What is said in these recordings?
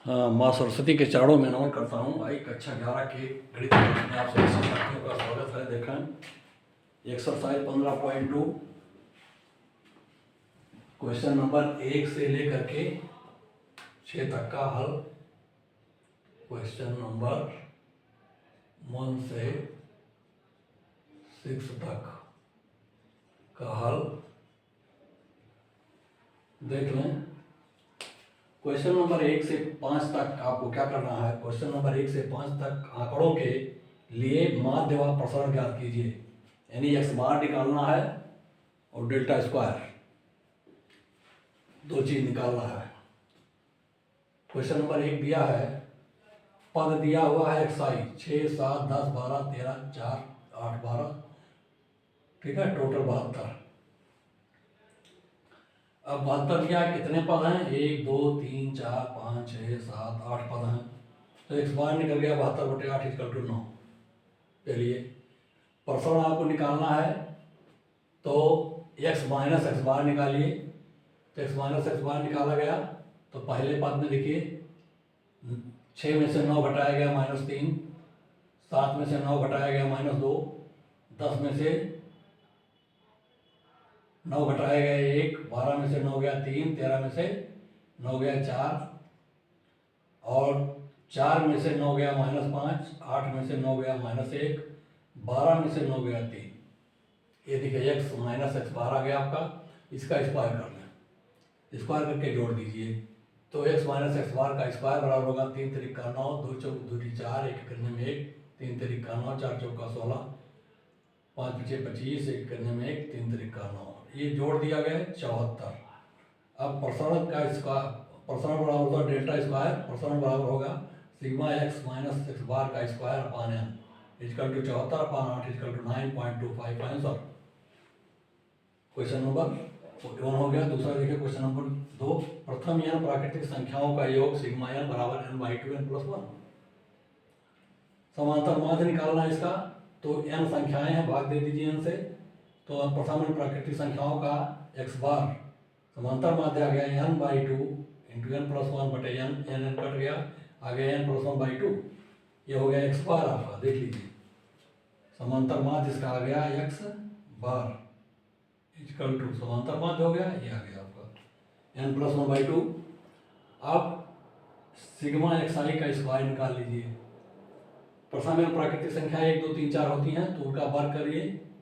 हाँ, माँ सरस्वती के चरणों में नमन करता हूँ। भाई कक्षा 11 के गणित में आप सभी शिक्षार्थियों का स्वागत है। देखें एक्सरसाइज 15.2 क्वेश्चन नंबर 1 से लेकर के 6 तक का हल। क्वेश्चन नंबर 1 से 6 तक का हल देख लें। क्वेश्चन नंबर 1 से 5 तक आपको क्या करना है? क्वेश्चन नंबर 1 से 5 तक आंकड़ों के लिए माध्य व प्रसरण ज्ञात कीजिए, यानी एक्स बार निकालना है और डेल्टा स्क्वायर, दो चीज निकालना है। क्वेश्चन नंबर 1 दिया है, पद दिया हुआ है एक्साई 6, 7, 10, 12, 13, 4, 8, 12, ठीक है, टोटल 72। अब 72 क्या है, कितने पद हैं? 1, 2, 3, 4, 5, 6, 7, 8 पद हैं। तो एक्स बार निकल गया 72/8 इक्वल टू 9। चलिए प्रसरण आपको निकालना है तो एक्स माइनस एक्स बार निकालिए। तो एक्स माइनस एक्स बार निकाला गया तो पहले पद में देखिए 6 में से 9 घटाया गया -3, 7 में से 9 घटाया गया -2, 10 में से 9 घटाया गया 1, 12 में से 9 गया 3, 13 में से 9 गया 4, और 4 में से 9 गया -5, 8 में से 9 गया -1, 12 में से 9 गया 3। ये देखिए एक्स माइनस एक्स बार आ गया आपका। इसका स्क्वायर कर लें, स्क्वायर करके जोड़ दीजिए। तो एक्स माइनस एक्स बार का स्क्वायर बराबर होगा 3 तिरिक का 9, 2 चौक 2 4, 1 करने में 1, 3 तिरिक का 9, 4 चौक का 16, 5 पीछे 25, 1 करने में 1, 3 तिरिक का 9। ये जोड़ दिया गया 74। अब प्रसरण का प्रसरण बराबर होगा डेल्टा स्क्वायर। प्रसरण बराबर होगा sigma X minus X bar का square upon N equal to 74/8 equal to 9.25 answer. Question number 1 हो गया। दूसरा देखिए क्वेश्चन नंबर 2, प्रथम n प्राकृतिक संख्याओं का योग सिग्मा n बराबर n/2 n+1। समांतर माध्य निकालना है इसका। तो n संख्याएं हैं, भाग दे दीजिए n से। तो प्रथम n प्राकृतिक संख्याओं का x बार समांतर माध्य आ गया n/2 इंटू n+1 बटे n कट गया, आ गया n+1/2। ये हो गया x बार आपका, देख लीजिए समांतर माध्य इसका आ गया x बार इक्वल टू समांतर माध्य हो गया, ये आ गया आपका n+1/2। अब सिग्मा xi का स्क्वायर निकाल लीजिए। प्रथम में प्राकृतिक संख्या 1, 2, 3, 4 होती हैं तो उनका वर्ग करिए,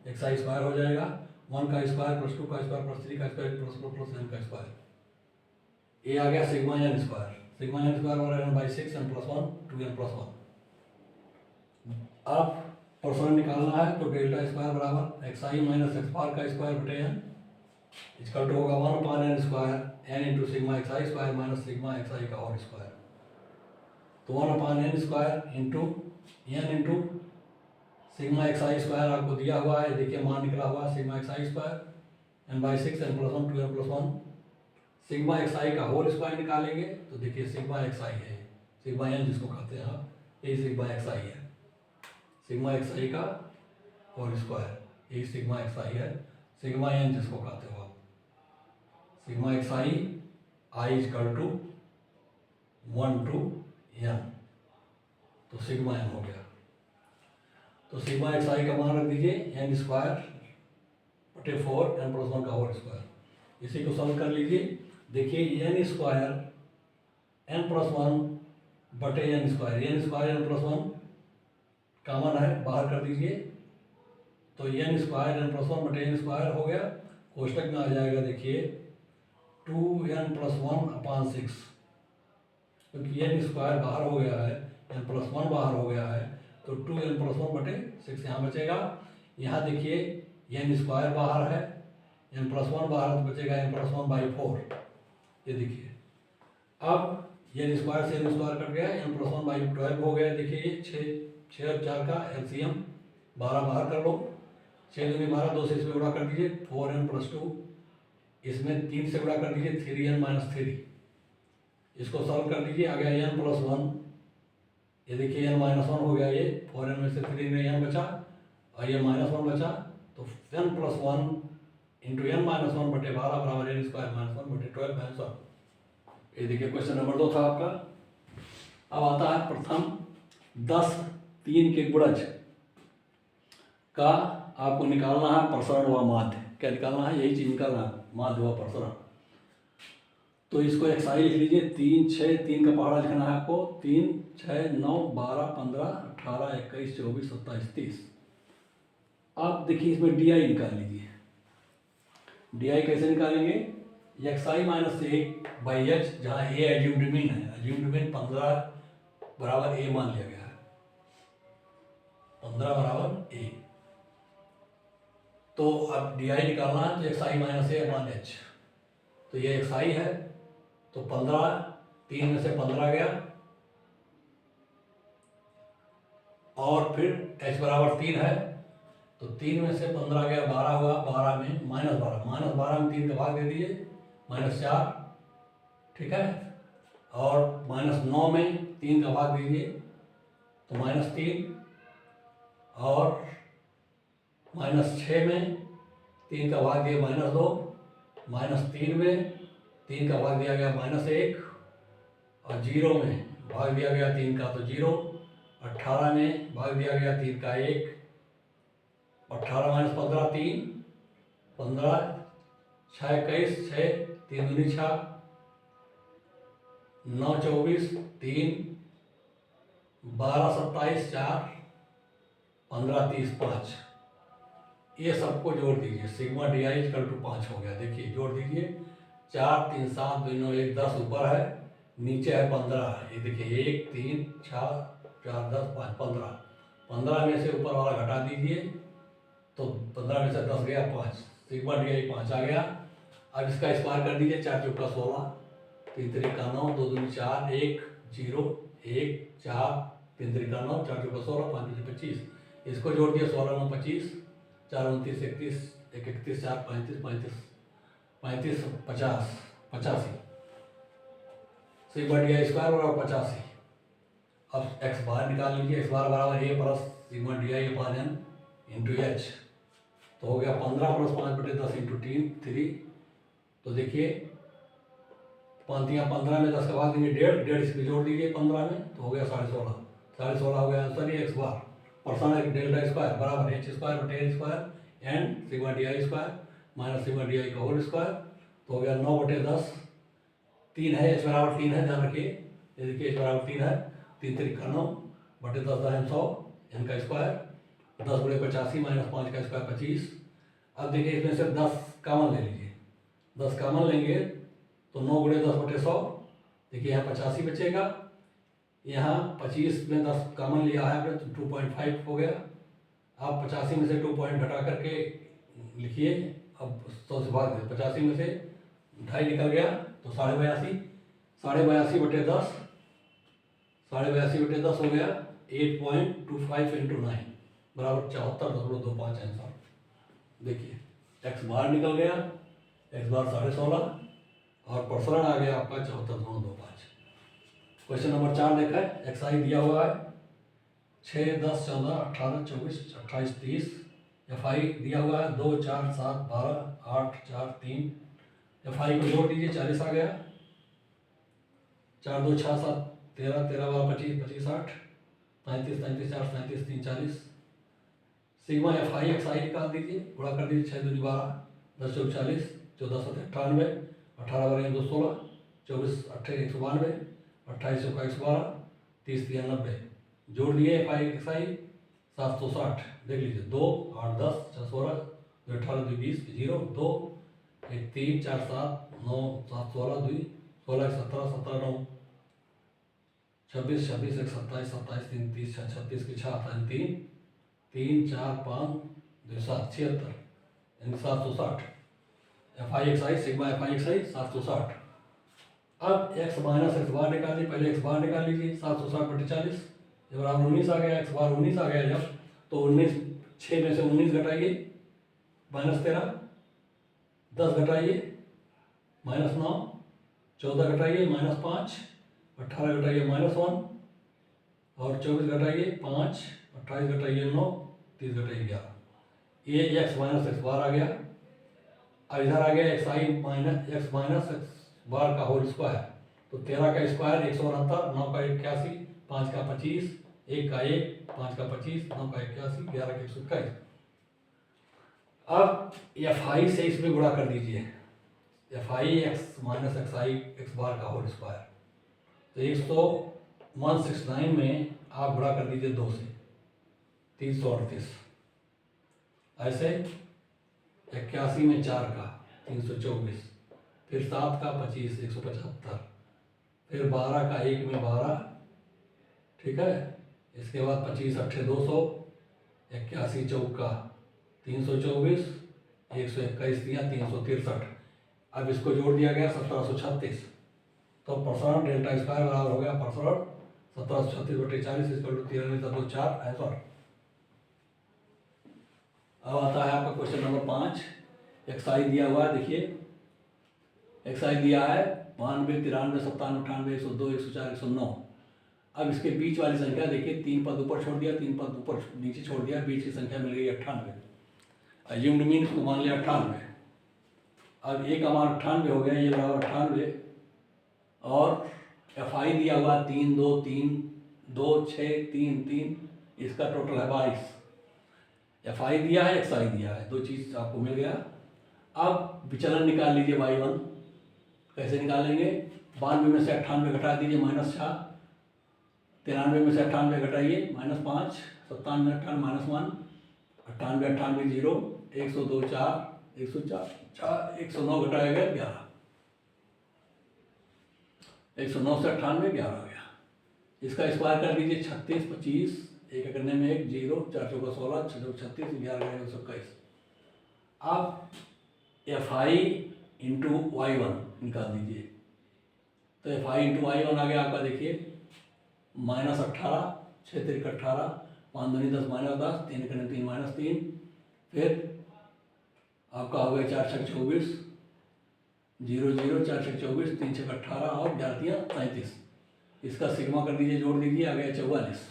xi स्क्वायर हो जाएगा। 1 का स्क्वायर प्लस 2 का स्क्वायर प्लस 3 का स्क्वायर प्लस 4 प्लस n का स्क्वायर। ये आ गया sigma n square. Sigma n square बराबर n/6 n+1 2n+1। अब प्रसरण निकालना है तो डेल्टा स्क्वायर बराबर xi माइनस एक्स बार का स्क्वायर बटे n इक्वल टू होगा 1/n square n into sigma xi square minus sigma xi का होल स्क्वायर। तो 1/n square into n into sigma xi square आपको दिया हुआ है, देखिए मान निकला हुआ है sigma xi square n/6 n+1 2n+1। Sigma xi का होल स्क्वायर निकालेंगे तो देखिए सिग्मा xi है, सिग्मा n जिसको कहते हैं आप, ये सिग्मा xi है। सिग्मा xi का होल स्क्वायर, ये सिग्मा xi है। सिग्मा n जिसको कहते हो आप, sigma xi i equal to 1 to n, तो सिग्मा n हो गया। तो सिग्मा xi का मान रख दीजिए n स्क्वायर बटे 4 n+1 का होल स्क्वायर। इसी को सॉल्व कर लीजिए। देखिए n स्क्वायर n+1 बटे n square, n square n+1 common है, बाहर कर दीजिए। तो n स्क्वायर n+1 बटे n स्क्वायर हो गया। कोष्टक में आ जाएगा देखिए 2n+1/6, क्योंकि n स्क्वायर बाहर हो गया है, n+1 बाहर हो गया है, तो 2n+1 बटे 6 यहाँ बचेगा। यहाँ देखिए n स्क्वायर बाहर है, n+1 बाहर तो बचेगा n+1/4। ये देखिए अब n स्क्वायर से n स्क्वायर कट गया, n+1/12 हो गया। देखिए 6 और 4 का एलसीएम 12 बाहर कर लो, 6 दूनी 12, 2 से इसमें गुणा कर दीजिए 4n+2, इसमें 3 से गुणा कर दीजिए 3n-3। इसको सॉल्व कर दीजिए, आ गया n+1। ये देखिए n-1 हो गया, ये 4n में से 3 में n बचा और ये -1 बचा, तो n+1 इंटू n-1 बटे 12 बराबर n² -1 बटे 12 आंसर। ये देखिए क्वेश्चन नंबर 2 था आपका। अब आता है प्रथम 10 3 के गुणज का आपको निकालना है प्रसरण व माध्य। क्या निकालना है? यही चीज निकालना है, माध्य व प्रसरण। तो इसको एक्साई लिख लीजिए। 3 6 3 का पहाड़ा लिखना है आपको। 3 6 9 12 15 18 21 24 27 30। अब देखिए इसमें डी आई निकाल लीजिए। डी आई कैसे निकालेंगे? एक्साई माइनस 1/h, जहाँ ए एज्यूम्ड मीन है। एज्यूम्ड मीन 15 बराबर ए मान लिया गया है। 15 बराबर ए। तो अब डी आई निकालना है, तो एक्साई माइनस ए अपान एच। तो ये एक्साई है, तो 15 3 में से 15 गया, और फिर h बराबर 3 है, तो 3 में से 15 गया 12 हुआ। 12 में -12 में 3 का भाग दे दीजिए, -4, ठीक है। और -9 में 3 का भाग दीजिए तो -3, और -6 में 3 का भाग दिया -2, -3 में 3 का भाग दिया गया -1, और 0 में भाग दिया गया 3 का तो 0, 18 में भाग दिया गया 3 का 1, 18 - 15 3, 15 6 21 6 3 दूनी 6, 9 24 3, 12 27 4, 15 30 5। ये सबको जोड़ दीजिए। Sigma D I equal to 5 हो गया। देखिए जोड़ दीजिए। 4 3 7 2 9 1 10 ऊपर है, नीचे है 15। ये देखिए 1 3 4 4 10 5 15। 15 में से ऊपर वाला घटा दीजिए, तो 15 में से 10 गया 5। सिग्मा डी आई 5 आ गया। अब इसका स्क्वायर कर दीजिए। 4 चौका 16, 3 3 9, 2 दूनी 4, 1 0 1 4, 3 3 9, 4 चौका 16, 5 5 25। इसको जोड़ दिया। 16 9 25, 4 29 31, 1 31 4 35 35 50 85। सिग्मा डी आई स्क्वायर बराबर 85। अब एक्स बार निकाल लीजिए। एक्स बार बराबर a plus sigma D I upon N into h. तो हो गया 15 + 5/10 इंटू 3। तो देखिए पांतियाँ 15 में 10 का भाग देंगे 1.5, 1.5 इसमें जोड़ दीजिए 15 में, तो हो गया 16.5। 16.5 हो गया आंसर। ये एक्स बार परसेंट डेल्टा स्क्वायर बराबर h स्क्वायर बटे n square and sigma D I square minus sigma D I का होल स्क्वायर। तो हो गया 9/10। 3 है, h बराबर 3 है, ध्यान रखिए। ये देखिए h बराबर 3 है। 3 3 का 9 बटे 10 10 100, n का स्क्वायर 10 × 85 - 5 का स्क्वायर 25। अब देखिए इसमें से 10 कॉमन ले लीजिए। 10 कॉमन लेंगे तो 9 × 10/100। देखिए यहाँ 85 बचेगा, यहाँ 25 में 10 कॉमन लिया है तो 2.5 हो गया। आप 85 में से 2 पॉइंट घटा करके लिखिए। अब 100 से भाग दे, 85 में से 2.5 निकल गया तो 82.5। 82.5/10, 82.5/10 हो गया 8.25 × 9 बराबर 74.25 आंसर। देखिए एक्स बार निकल गया, एक्स बार 16.5, और प्रसरण आ गया आपका 74.25। क्वेश्चन नंबर 4 देखा है। एक्स आई दिया हुआ है 6 10 14 18 24 28 30। एफ आई दिया हुआ है 2 4 7 12 8 4 3। एफ आई को जोड़ दीजिए 40 आ गया। 4 2 6 7 13 13 12 25 25 8 35 35 4 37 3 40। सिग्मा एफ आई एक्स आई निकाल दीजिए। गुणा कर दीजिए 6 दूनी 12 10 चौक 40 14 7 98 18 12 216 24 28 192 28 चौका 112 30 3 90। जोड़ दिए एफ आई एक्स आई 760। देख लीजिए 2 8 10 6 16 2 18 2 20 0 2 1 3 4 7 9 7 16 2 16 1 17 17 9 26 26 1 27 27 3 30 6 36 की 6 3 3 4 5 2 7 76 यानी 760। F i x i sigma F i x i 760। अब x माइनस एक्स बार निकालिए। पहले एक्स बार निकाल लीजिए। 760/40 जब बराबर 19 आ गया। एक्स बार 19 आ गया जब, तो 19 6 में से 19 घटाइए -13, 10 घटाइए -9, 14 घटाइए -5, 18 घटाइए -1, और 24 घटाइए 5, 28 घटाइए 9, 30 घटाइए 11। ये एक्स माइनस एक्स बार आ गया। अब इधर आ गया एक्स आई माइनस एक्स बार का होल स्क्वायर तो 13 का स्क्वायर 169, 9 का 81, 5 का 25, 1 का 1, 5 का 25, 9 का 81, 11 का 121। अब एफ आई से इसमें गुणा कर दीजिए, f i x minus x i x bar का होल स्क्वायर। तो 169 में आप गुणा कर दीजिए 2 से, 338। ऐसे 81 में 4 का 324, फिर 7 का 25 175, फिर 12 का 1 में 12, ठीक है। इसके बाद 25 अट्ठे 200, 81 चौका 324, 121 दिया 363। अब इसको जोड़ दिया गया 1736। तो प्रसारण डेल्टा स्क्वायर बराबर हो गया प्रसारण 1736/40 इसको 13 आंसर। अब आता है आपका क्वेश्चन नंबर 5। एक्साई दिया हुआ है, देखिए एक्साई दिया है 92, 93, 57, 98, 102, 104, 109। अब इसके बीच वाली संख्या देखिए, 3 पद ऊपर छोड़ दिया, 3 पद ऊपर नीचे छोड़ दिया, बीच की संख्या मिल गई 98। अज्यूम्ड मीन इसको मान लिया 98। अब एक का मान 98 हो गया, ये बराबर 98। और एफ आई दिया हुआ 3 2 3 2 6 3 3, इसका टोटल है 22। एफ आई दिया है, एक्स आई दिया है, दो चीज़ आपको मिल गया। अब विचलन निकाल लीजिए y1। कैसे निकालेंगे? 92 में से 98 घटा दीजिए -6, 93 में से 98 घटाइए -5, 57 में 98 -1, 98 98 0, 102 4, 104 4, 109 घटाया गया 11, 109 से 98 11 हो गया। इसका स्क्वायर कर दीजिए 36 25, एक करने में 1 0, 4 चौका 16, 6 चौका 36, 11 121। अब एफ आई इंटू y1 निकाल दीजिए। तो एफ आई इंटू y1 आ गया आपका, देखिए -18, 6 3 18, 5 2 10 -10, 3 करने 3 -3, फिर आपका हो गया 4 6 24, 0 0, 4 6 24, 3 6 18 और 11 3 33। इसका सिग्मा कर दीजिए, जोड़ दीजिए, आ गया 44।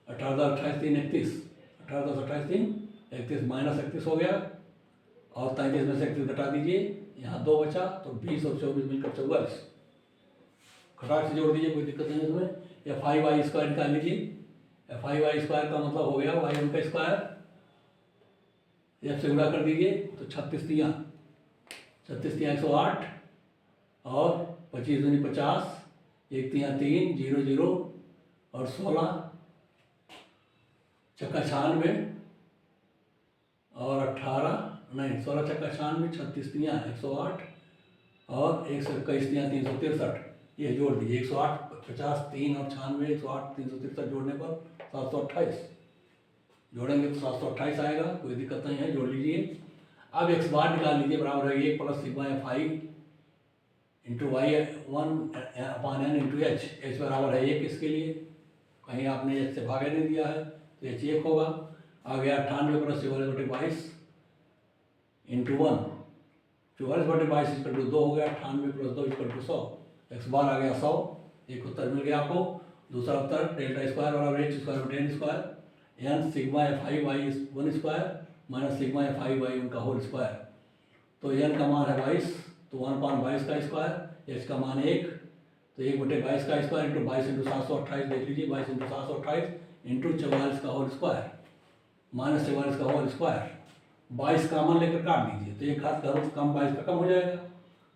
18 10 28 3 31, 18 10 28 3 31, -31 हो गया। और 33 में से 31 घटा दीजिए, यहाँ 2 बचा, तो 20 और 24 मिलकर 44। खटाक से जोड़ दीजिए, कोई दिक्कत नहीं है इसमें। एफ आई वाई स्क्वायर निकाल लीजिए। एफ आई वाई स्क्वायर का मतलब हो गया वाई वन का स्क्वायर, एफ से गुणा कर दीजिए, तो 36 तियाँ 108, और 25 दूनी 50, 1 तियाँ 3, 0 0 और 16 चक्का 96 और 18 नहीं 16 चक्का 96, 36 तियाँ 108 और 121 तियाँ 363। ये जोड़ दीजिए, 108 50 3 और 96, 108 363 जोड़ने पर 728। जोड़ेंगे तो 728 आएगा, कोई दिक्कत नहीं है, जोड़ लीजिए। अब एक्स बार निकाल लीजिए, बराबर है 1 plus sigma F I into Y 1/n into H बराबर है 1। इसके लिए कहीं आपने एच से भागे नहीं दिया है, तो एच 1 होगा। आ गया 98 प्लस 44/22 इंटू 1, 44/22 इक्वल टू 2 हो गया। 98 plus 2 equal to 100। X bar आ गया 100। एक उत्तर मिल गया आपको। दूसरा उत्तर डेल्टा स्क्वायर बराबर एच स्क्वायर बटे N square N sigma F I Y 1 square minus sigma F I Y 1 का होल स्क्वायर। तो एन का मान है 22, तो 1/22 का स्क्वायर, एच का मान 1, तो 1/22 का स्क्वायर इंटू 22 इंटू 728 देख लीजिए, 22 इंटू 728 इंटू 44 का होल स्क्वायर माइनस 44 का होल स्क्वायर। 22 कामन लेकर काट दीजिए, तो एक हाथ कम 22 का कम हो जाएगा,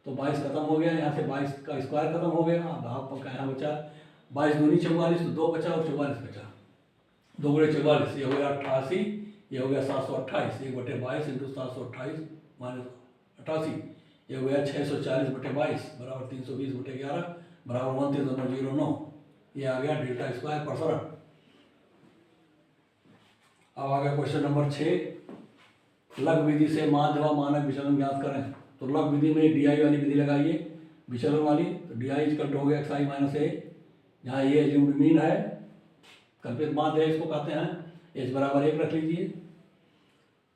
तो 22 खत्म हो गया, यहाँ से 22 का स्क्वायर खत्म हो गया। अब आपका यहाँ बचा 22 दूनी 44, तो 2 बचा और 44 बचा, 2 गुणे 44, ये हो गया 88, ये हो गया 728, 1/22 इंटू 728 माइनस 88, ये हो गया 640/22 बराबर 320/11 बराबर 29.09। ये आ गया डेल्टा स्क्वायर प्रसारण। अब आ गया क्वेश्चन नंबर 6। लघु विधि से माध्य व मानक विचलन ज्ञात करें। तो लघु विधि में डी आई वाली विधि लगाइए, विचलन वाली। तो डी आई इक्वल टू हो गया एक्स आई माइनस ए, यहाँ ये एज्यूम्ड मीन है, कल्पित माध्य है, इसको कहते हैं। एच बराबर 1 रख लीजिए,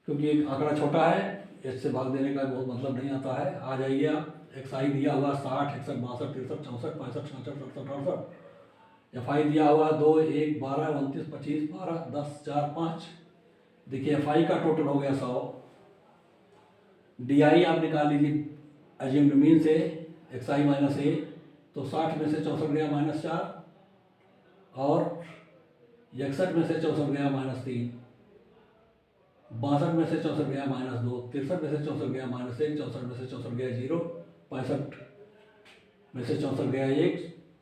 क्योंकि एक आंकड़ा छोटा है, एच से भाग देने का बहुत मतलब नहीं आता है। आ जाइए आप, एक्स आई दिया हुआ 60 61 62 63 64 65 66 67 68। एफ आई दिया हुआ 2 1 12 29 25 12 10 4 5। देखिए एफ आई का टोटल हो गया 100। डी आई आप निकाल लीजिए एज्यूम्ड मीन से एक्स आई माइनस ए, तो 60 में से 64 गया -4, और 61 में से 64 गया -3, 62 में से 64 गया -2, 63 में से 64 गया -1, 64 में से 64 गया 0, 65 में से 64 गया 1,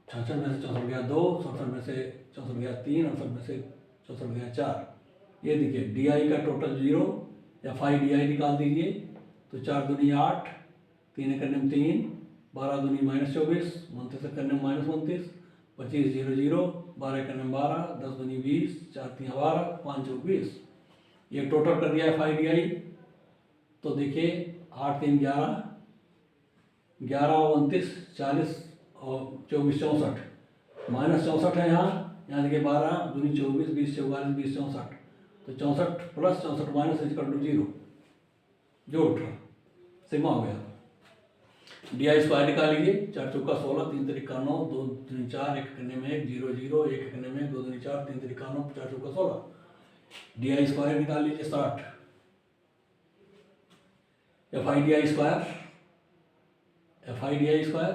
66 में से 64 गया 2, 67 में से 64 गया 3, 68 में से 64 गया 4। ये देखिए डी आई का टोटल 0 या 5 डी आई निकाल दीजिए, तो 4 दूनी 8, 3 एक 3, 12 दूनी -24, 29 एक -29, 25 0 0, 12 एक 12, 10 दूनी 20, 4 3 12, 5 चौक 20। ये टोटल कर दिया है 5 डी आई। तो देखिए 8 3 11, 11 29, 40 और 24 64, -64 है यहाँ देखिए 12 दूनी 24, 20 44, 20 64, तो 64 प्लस 64 माइनस इक्वल टू 0, जोड़ उठा सिग्मा हो गया। डी आई स्क्वायर निकाल लीजिए, 4 चौका 16, 3 तिरिका 9, 2 दूनी 4, 1 करने में 1 0 0, 1 करने में 2 दूनी 4, 3 तिरिका 9, 4 चौका 16। डी आई स्क्वायर निकाल लीजिए 60, F I D I square, F I D I square,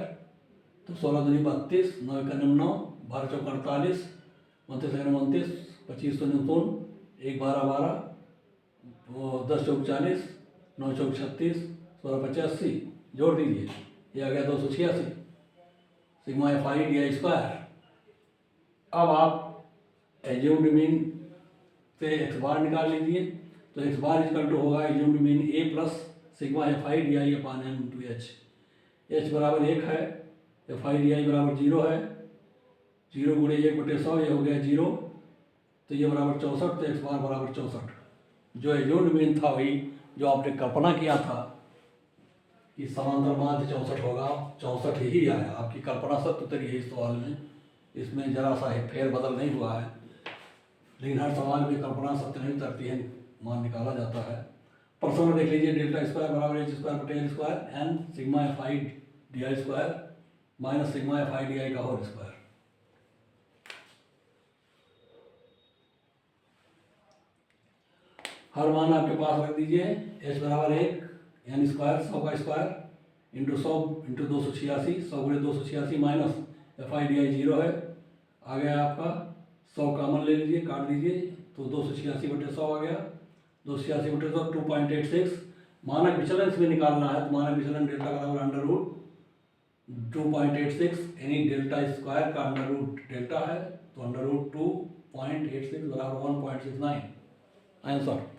तो 16 दूनी 32, 9 एक 9, 12 चौक 48, 29 एक 29, 25 दूनी 1 12 12, 10 चौक 40, 9 चौक 36, 16 85, जोड़ दीजिए, ये आ गया 286 sigma F I D I square. अब आप एज्यूम्ड मीन से एक्स बार निकाल लीजिए, तो एक्स बार इक्वल टू होगा assumed mean A plus sigma F I D I upon N into H. H बराबर 1 है, एफ आई डी आई बराबर 0 है, 0 गुणे 1/100, ये हो गया 0, तो ये बराबर 64, तो एक्स बार बराबर 64। जो एज्यूम्ड मीन था वही जो आपने कल्पना किया था कि समांतर माध्य 64 होगा, 64 ही आया। आपकी कल्पना सत्य उतरी है इस सवाल में, इसमें जरा सा फेर बदल नहीं हुआ है, लेकिन हर सवाल में कल्पना सत्य नहीं उतरती है, मान निकाला जाता है। प्रश्न में देख लीजिए, डेल्टा स्क्वायर बराबर एच स्क्वायर बटे L square N sigma F I D I square minus sigma F I D I का होल स्क्वायर। हर मान आपके पास रख दीजिए, एच बराबर 1 यानी स्क्वायर 100 का स्क्वायर इंटू 100 इंटू 286, 100 गुणे 286 माइनस एफ आई डी आई 0 है, आ गया आपका 100 कॉमन ले लीजिए, काट दीजिए, तो 286 बटे 100 आ गया, 286 बटे 100 2.86। मानक विचलन इसमें निकालना है, तो मानक विचलन डेल्टा बराबर अंडर रूट 2.86, यानी डेल्टा स्क्वायर का अंडर रूट डेल्टा है, तो अंडर रूट 2.86 बराबर 1.69 आंसर।